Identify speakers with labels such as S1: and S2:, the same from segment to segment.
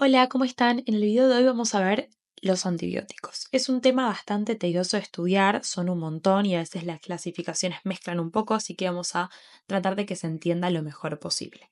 S1: Hola, ¿cómo están? En el video de hoy vamos a ver los antibióticos. Es un tema bastante tedioso de estudiar, son un montón y a veces las clasificaciones mezclan un poco, así que vamos a tratar de que se entienda lo mejor posible.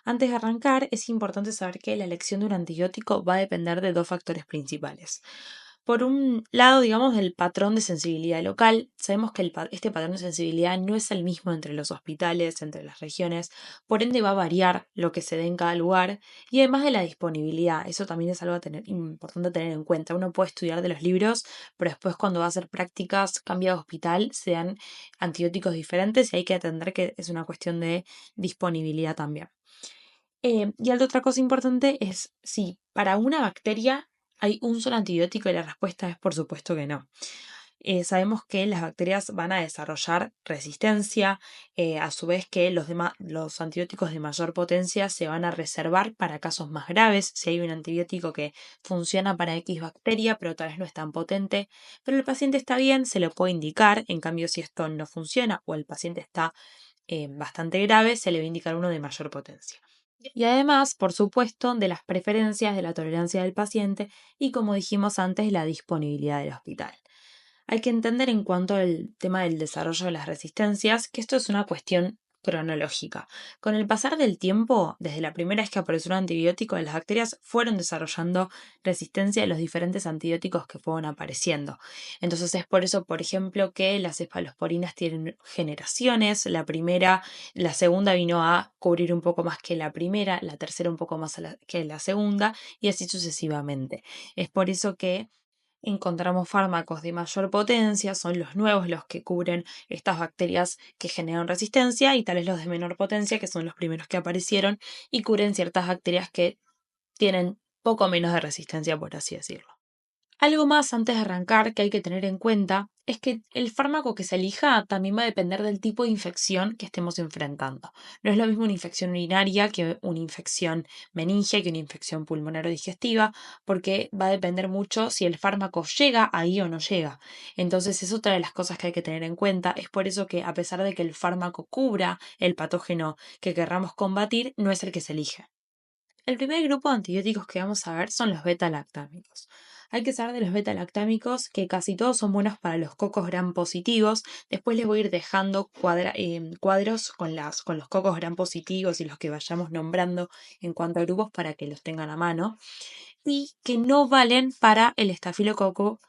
S1: Antes de arrancar, es importante saber que la elección de un antibiótico va a depender de dos factores principales. Por un lado, digamos, del patrón de sensibilidad local. Sabemos que este patrón de sensibilidad no es el mismo entre los hospitales, entre las regiones, por ende va a variar lo que se dé en cada lugar y además de la disponibilidad. Eso también es algo importante a tener en cuenta. Uno puede estudiar de los libros, pero después cuando va a hacer prácticas, cambia de hospital, se dan antibióticos diferentes y hay que atender que es una cuestión de disponibilidad también. Otra cosa importante es si para una bacteria hay un solo antibiótico y la respuesta es por supuesto que no. Sabemos que las bacterias van a desarrollar resistencia, a su vez que los antibióticos de mayor potencia se van a reservar para casos más graves, si hay un antibiótico que funciona para X bacteria, pero tal vez no es tan potente, pero el paciente está bien, se lo puede indicar, en cambio si esto no funciona o el paciente está bastante grave, se le va a indicar uno de mayor potencia. Y además, por supuesto, de las preferencias de la tolerancia del paciente y, como dijimos antes, la disponibilidad del hospital. Hay que entender en cuanto al tema del desarrollo de las resistencias que esto es una cuestión cronológica. Con el pasar del tiempo, desde la primera vez que apareció un antibiótico, las bacterias fueron desarrollando resistencia a los diferentes antibióticos que fueron apareciendo. Entonces es por eso, por ejemplo, que las cefalosporinas tienen generaciones. La segunda vino a cubrir un poco más que la primera, la tercera un poco más que la segunda y así sucesivamente. Es por eso que encontramos fármacos de mayor potencia, son los nuevos los que cubren estas bacterias que generan resistencia y tales los de menor potencia, que son los primeros que aparecieron y cubren ciertas bacterias que tienen poco menos de resistencia, por así decirlo. Algo más antes de arrancar que hay que tener en cuenta es que el fármaco que se elija también va a depender del tipo de infección que estemos enfrentando. No es lo mismo una infección urinaria que una infección meningia, que una infección pulmonar o digestiva, porque va a depender mucho si el fármaco llega ahí o no llega. Entonces es otra de las cosas que hay que tener en cuenta. Es por eso que a pesar de que el fármaco cubra el patógeno que querramos combatir, no es el que se elige. El primer grupo de antibióticos que vamos a ver son los beta-lactámicos. Hay que saber de los beta-lactámicos que casi todos son buenos para los cocos gram positivos. Después les voy a ir dejando cuadros con los cocos gram positivos y los que vayamos nombrando en cuanto a grupos para que los tengan a mano. Y que no valen para el estafilococo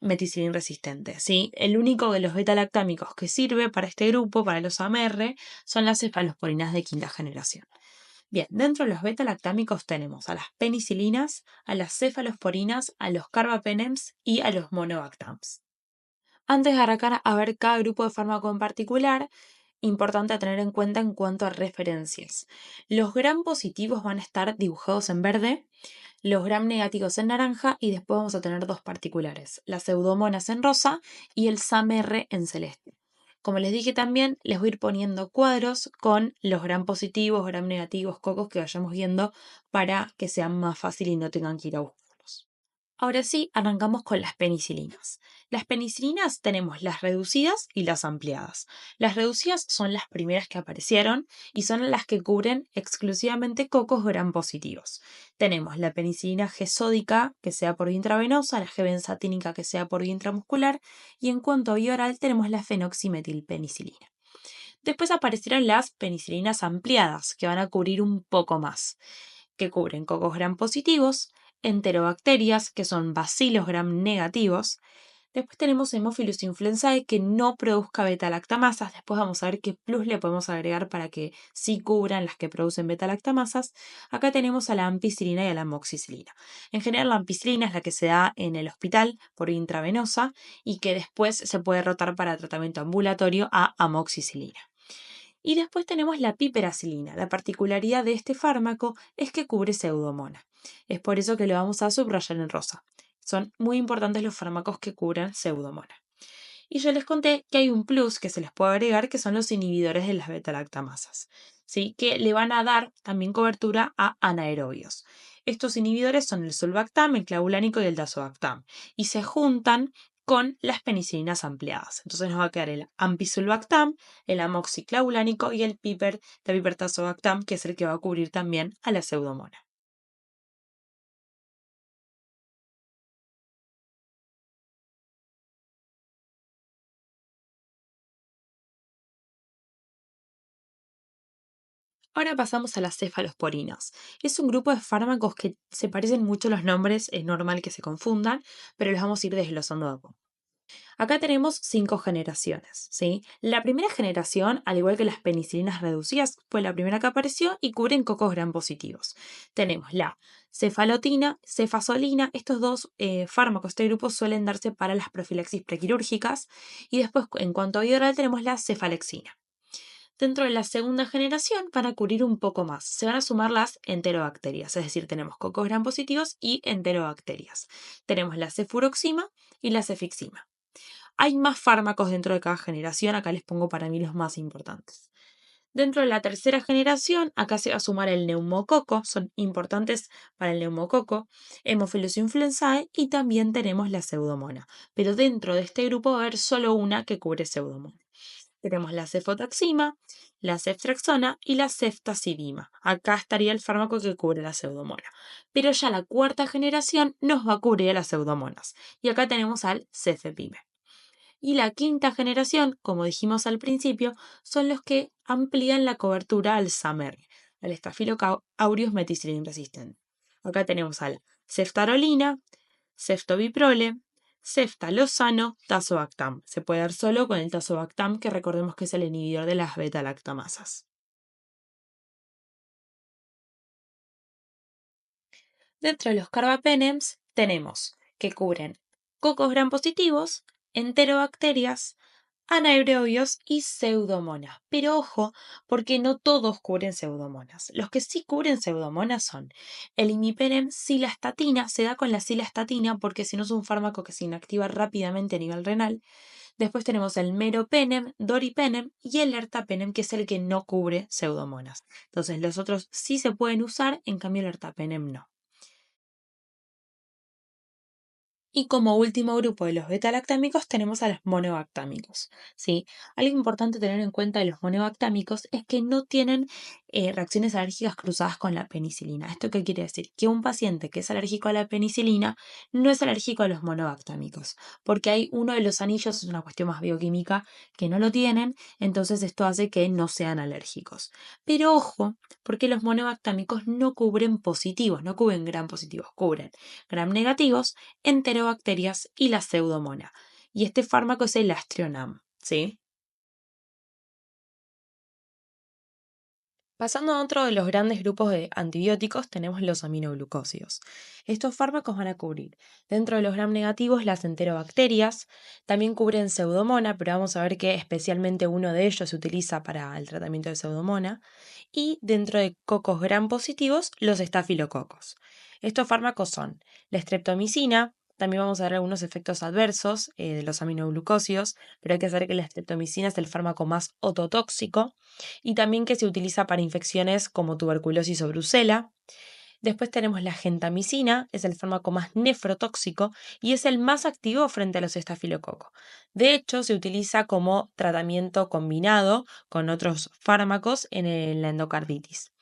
S1: meticilin resistente, ¿sí? El único de los beta-lactámicos que sirve para este grupo, para los AMR, son las cefalosporinas de quinta generación. Bien, dentro de los beta-lactámicos tenemos a las penicilinas, a las cefalosporinas, a los carbapenems y a los monobactams. Antes de arrancar a ver cada grupo de fármaco en particular, importante a tener en cuenta en cuanto a referencias. Los gram positivos van a estar dibujados en verde, los gram negativos en naranja y después vamos a tener dos particulares, las pseudomonas en rosa y el SAMR en celeste. Como les dije también, les voy a ir poniendo cuadros con los gram positivos, gram negativos, cocos que vayamos viendo para que sea más fácil y no tengan que ir a buscarlos. Ahora sí, arrancamos con las penicilinas. Las penicilinas tenemos las reducidas y las ampliadas. Las reducidas son las primeras que aparecieron y son las que cubren exclusivamente cocos gram positivos. Tenemos la penicilina G sódica, que sea por vía intravenosa, la G benzatínica, que sea por vía intramuscular, y en cuanto a vía oral tenemos la fenoximetilpenicilina. Después aparecieron las penicilinas ampliadas, que van a cubrir un poco más, que cubren cocos gram positivos, enterobacterias, que son bacilos gram negativos. Después tenemos Haemophilus influenzae que no produzca beta-lactamasas. Después vamos a ver qué plus le podemos agregar para que sí cubran las que producen beta-lactamasas. Acá tenemos a la ampicilina y a la amoxicilina. En general, la ampicilina es la que se da en el hospital por intravenosa y que después se puede rotar para tratamiento ambulatorio a amoxicilina. Y después tenemos la piperacilina. La particularidad de este fármaco es que cubre pseudomonas. Es por eso que lo vamos a subrayar en rosa. Son muy importantes los fármacos que cubren pseudomonas. Y yo les conté que hay un plus que se les puede agregar que son los inhibidores de las beta-lactamasas, ¿sí? Que le van a dar también cobertura a anaerobios. Estos inhibidores son el sulbactam, el clavulánico y el dazobactam y se juntan con las penicilinas ampliadas. Entonces nos va a quedar el ampicsulbactam, el amoxiclavulánico y el pipertazobactam, que es el que va a cubrir también a la pseudomona. Ahora pasamos a las cefalosporinas. Es un grupo de fármacos que se parecen mucho los nombres, es normal que se confundan, pero los vamos a ir desglosando de a poco. Acá tenemos 5 generaciones, ¿sí? La primera generación, al igual que las penicilinas reducidas, fue la primera que apareció y cubren cocos gram positivos. Tenemos la cefalotina, cefazolina, estos dos fármacos, este grupo suelen darse para las profilaxis prequirúrgicas y después en cuanto a vía oral tenemos la cefalexina. Dentro de la segunda generación van a cubrir un poco más. Se van a sumar las enterobacterias, es decir, tenemos cocos gram positivos y enterobacterias. Tenemos la cefuroxima y la cefixima. Hay más fármacos dentro de cada generación, acá les pongo para mí los más importantes. Dentro de la tercera generación, acá se va a sumar el neumococo, son importantes para el neumococo, Haemophilus influenzae y también tenemos la pseudomona. Pero dentro de este grupo va a haber solo una que cubre pseudomona. Tenemos la cefotaxima, la ceftriaxona y la ceftazidima. Acá estaría el fármaco que cubre la pseudomona. Pero ya la cuarta generación nos va a cubrir a las pseudomonas. Y acá tenemos al cefepime. Y la quinta generación, como dijimos al principio, son los que amplían la cobertura al SAMR, al Staphylococcus aureus methicillin resistente. Acá tenemos al ceftarolina, ceftobiprole, ceftalozano, tazobactam. Se puede dar solo con el tazobactam, que recordemos que es el inhibidor de las beta-lactamasas. Dentro de los carbapenems tenemos que cubren cocos gram positivos, enterobacterias, anaerobios y pseudomonas. Pero ojo, porque no todos cubren pseudomonas. Los que sí cubren pseudomonas son el imipenem cilastatina, se da con la cilastatina porque si no es un fármaco que se inactiva rápidamente a nivel renal. Después tenemos el meropenem, doripenem y el ertapenem, que es el que no cubre pseudomonas. Entonces los otros sí se pueden usar, en cambio el ertapenem no. Y como último grupo de los beta-lactámicos tenemos a los monobactámicos, ¿sí? Algo importante tener en cuenta de los monobactámicos es que no tienen reacciones alérgicas cruzadas con la penicilina. ¿Esto qué quiere decir? Que un paciente que es alérgico a la penicilina no es alérgico a los monobactámicos, porque hay uno de los anillos, es una cuestión más bioquímica, que no lo tienen, entonces esto hace que no sean alérgicos. Pero ojo, porque los monobactámicos no cubren positivos, no cubren gram positivos, cubren gram negativos, enterobacterias y la pseudomona. Y este fármaco es el Astrionam, ¿sí? Pasando a otro de los grandes grupos de antibióticos, tenemos los aminoglucósidos. Estos fármacos van a cubrir dentro de los gram negativos las enterobacterias, también cubren pseudomona, pero vamos a ver que especialmente uno de ellos se utiliza para el tratamiento de pseudomona, y dentro de cocos gram positivos, los estafilococos. Estos fármacos son la streptomicina, también vamos a ver algunos efectos adversos de los aminoglucósidos, pero hay que saber que la streptomicina es el fármaco más ototóxico y también que se utiliza para infecciones como tuberculosis o brucela. Después tenemos la gentamicina, es el fármaco más nefrotóxico y es el más activo frente a los estafilococos. De hecho, se utiliza como tratamiento combinado con otros fármacos en la endocarditis.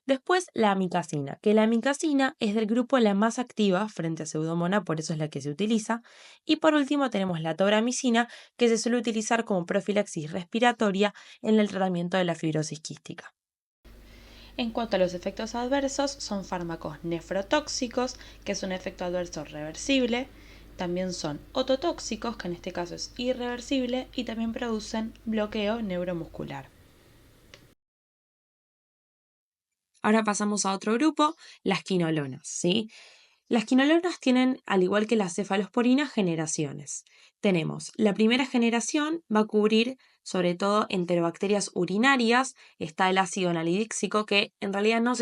S1: Después la amicacina, que la amicacina es del grupo la más activa frente a pseudomona, por eso es la que se utiliza. Y por último tenemos la tobramicina, que se suele utilizar como profilaxis respiratoria en el tratamiento de la fibrosis quística. En cuanto a los efectos adversos, son fármacos nefrotóxicos, que es un efecto adverso reversible. También son ototóxicos, que en este caso es irreversible, y también producen bloqueo neuromuscular. Ahora pasamos a otro grupo, las quinolonas, ¿sí? Las quinolonas tienen, al igual que las cefalosporinas, generaciones. Tenemos la primera generación, va a cubrir sobre todo enterobacterias urinarias, está el ácido analídico que en realidad no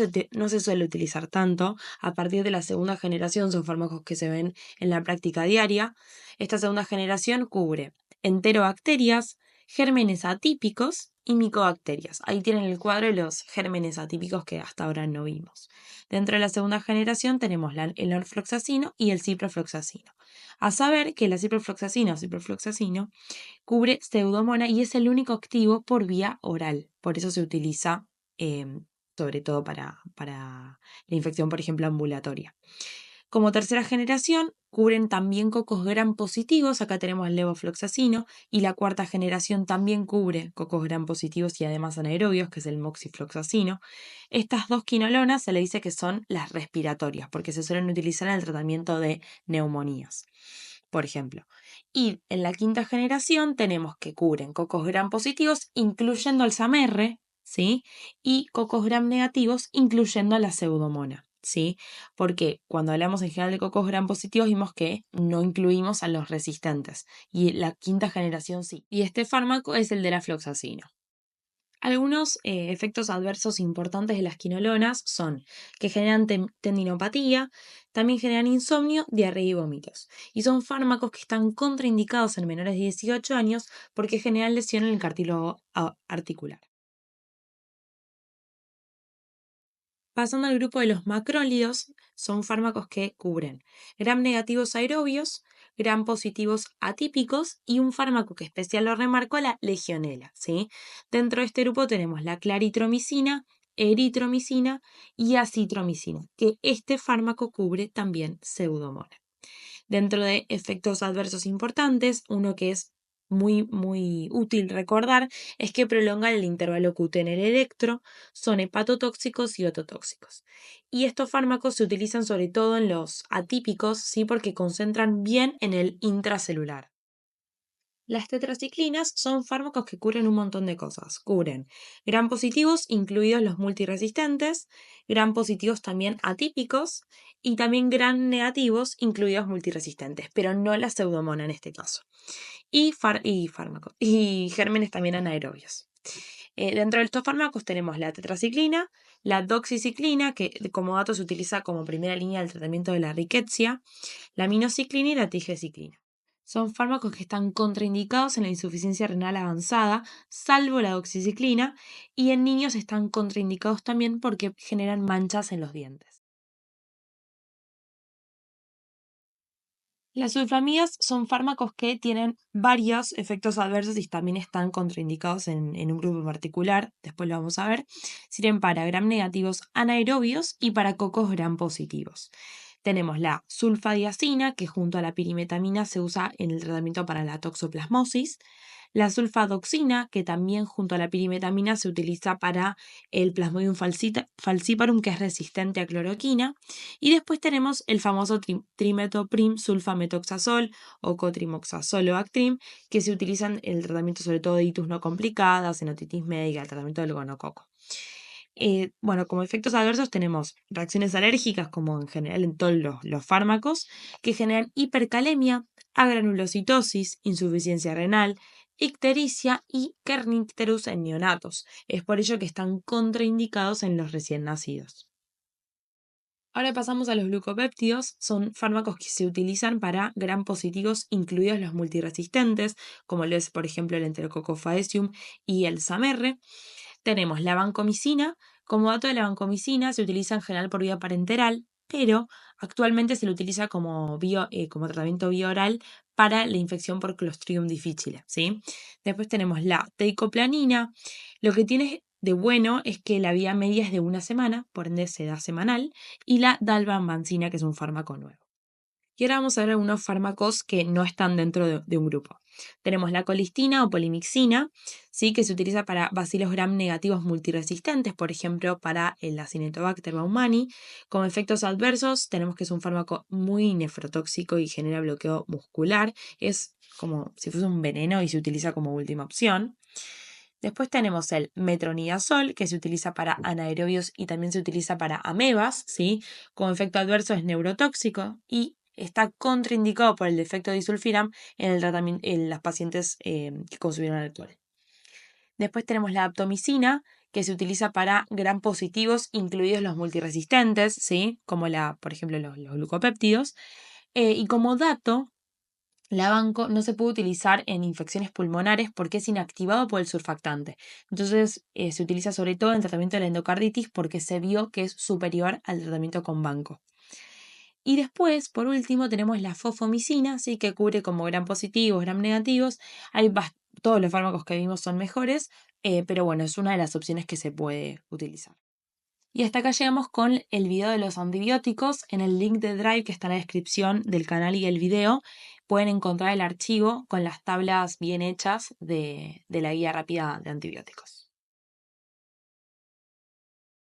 S1: se suele utilizar tanto. A partir de la segunda generación son fármacos que se ven en la práctica diaria. Esta segunda generación cubre enterobacterias, gérmenes atípicos y micobacterias. Ahí tienen el cuadro de los gérmenes atípicos que hasta ahora no vimos. Dentro de la segunda generación tenemos el norfloxacino y el ciprofloxacino. A saber que la ciprofloxacina o ciprofloxacino cubre pseudomona y es el único activo por vía oral. Por eso se utiliza sobre todo para la infección, por ejemplo, ambulatoria. Como tercera generación, cubren también cocos gram positivos, acá tenemos el levofloxacino, y la cuarta generación también cubre cocos gram positivos y además anaerobios, que es el moxifloxacino. Estas dos quinolonas se le dice que son las respiratorias, porque se suelen utilizar en el tratamiento de neumonías, por ejemplo. Y en la quinta generación tenemos que cubren cocos gram positivos, incluyendo el SAMR, ¿sí? Y cocos gram negativos, incluyendo la pseudomona, ¿sí? Porque cuando hablamos en general de cocos gram positivos vimos que no incluimos a los resistentes y la quinta generación sí. Y este fármaco es el de la floxacino. Algunos efectos adversos importantes de las quinolonas son que generan tendinopatía, también generan insomnio, diarrea y vómitos. Y son fármacos que están contraindicados en menores de 18 años porque generan lesión en el cartílago articular. Pasando al grupo de los macrólidos, son fármacos que cubren gram negativos aerobios, gram positivos atípicos y un fármaco que especial lo remarco, la legionela, ¿sí? Dentro de este grupo tenemos la claritromicina, eritromicina y acitromicina, que este fármaco cubre también pseudomonas. Dentro de efectos adversos importantes, uno que es muy útil recordar es que prolongan el intervalo QT en el electro, son hepatotóxicos y ototóxicos. Y estos fármacos se utilizan sobre todo en los atípicos, ¿sí? Porque concentran bien en el intracelular. Las tetraciclinas son fármacos que cubren un montón de cosas. Cubren gram positivos, incluidos los multiresistentes, gram positivos también atípicos y también gram negativos, incluidos multiresistentes, pero no la pseudomona en este caso. Y fármacos y gérmenes también anaerobios. Dentro de estos fármacos tenemos la tetraciclina, la doxiciclina, que como dato se utiliza como primera línea del tratamiento de la riquezia, la minociclina y la tigeciclina. Son fármacos que están contraindicados en la insuficiencia renal avanzada, salvo la doxiciclina, y en niños están contraindicados también porque generan manchas en los dientes. Las sulfamidas son fármacos que tienen varios efectos adversos y también están contraindicados en un grupo particular, después lo vamos a ver. Sirven para gram negativos anaerobios y para cocos gram positivos. Tenemos la sulfadiazina, que junto a la pirimetamina se usa en el tratamiento para la toxoplasmosis. La sulfadoxina, que también junto a la pirimetamina se utiliza para el Plasmodium falciparum, que es resistente a cloroquina. Y después tenemos el famoso trimetoprim sulfametoxazol o cotrimoxazol o Actrim, que se utilizan en el tratamiento sobre todo de itis no complicadas, en otitis médica, el tratamiento del gonococo. Bueno, como efectos adversos tenemos reacciones alérgicas, como en general en todos los fármacos, que generan hipercalemia, agranulocitosis, insuficiencia renal, ictericia y kernicterus en neonatos. Es por ello que están contraindicados en los recién nacidos. Ahora pasamos a los glucopéptidos. Son fármacos que se utilizan para gram positivos, incluidos los multiresistentes, como lo es, por ejemplo, el Enterococcus faecium y el SAMR. Tenemos la vancomicina. Como dato de la vancomicina, se utiliza en general por vía parenteral, pero actualmente se lo utiliza como tratamiento vía oral para la infección por Clostridium difficile, ¿sí? Después tenemos la teicoplanina. Lo que tiene de bueno es que la vía media es de una semana, por ende se da semanal, y la dalbavancina, que es un fármaco nuevo. Y ahora vamos a ver algunos fármacos que no están dentro de un grupo. Tenemos la colistina o polimixina, ¿sí? Que se utiliza para bacilos gram negativos multiresistentes, por ejemplo, para el Acinetobacter baumannii. Como efectos adversos, tenemos que es un fármaco muy nefrotóxico y genera bloqueo muscular. Es como si fuese un veneno y se utiliza como última opción. Después tenemos el metronidazol, que se utiliza para anaerobios y también se utiliza para amebas, ¿sí? Como efecto adverso es neurotóxico y está contraindicado por el defecto de disulfiram en el tratamiento en las pacientes que consumieron alcohol. Después tenemos la aptomicina, que se utiliza para gram positivos, incluidos los multiresistentes, ¿sí? Como por ejemplo, los glucopéptidos. Y como dato, la banco no se puede utilizar en infecciones pulmonares porque es inactivado por el surfactante. Entonces se utiliza sobre todo en el tratamiento de la endocarditis porque se vio que es superior al tratamiento con banco. Y después, por último, tenemos la fofomicina, ¿sí? Que cubre como gram positivos, gram negativos. Todos los fármacos que vimos son mejores, pero bueno, es una de las opciones que se puede utilizar. Y hasta acá llegamos con el video de los antibióticos. En el link de Drive que está en la descripción del canal y el video pueden encontrar el archivo con las tablas bien hechas de la guía rápida de antibióticos.